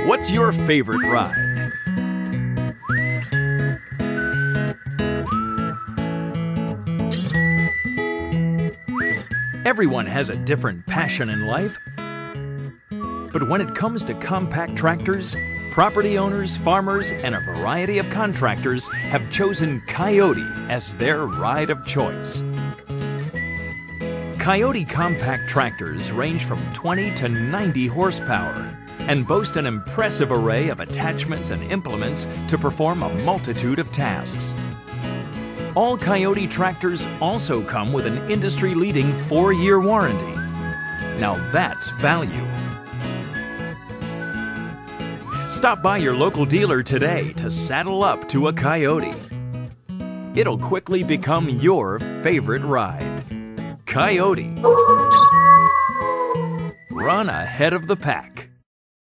What's your favorite ride? Everyone has a different passion in life. But when it comes to compact tractors, property owners, farmers, and a variety of contractors have chosen Kioti as their ride of choice. Kioti compact tractors range from 20 to 90 horsepower and boast an impressive array of attachments and implements to perform a multitude of tasks. All Kioti tractors also come with an industry-leading 4-year warranty. Now that's value. Stop by your local dealer today to saddle up to a Kioti. It'll quickly become your favorite ride. Kioti. Run ahead of the pack.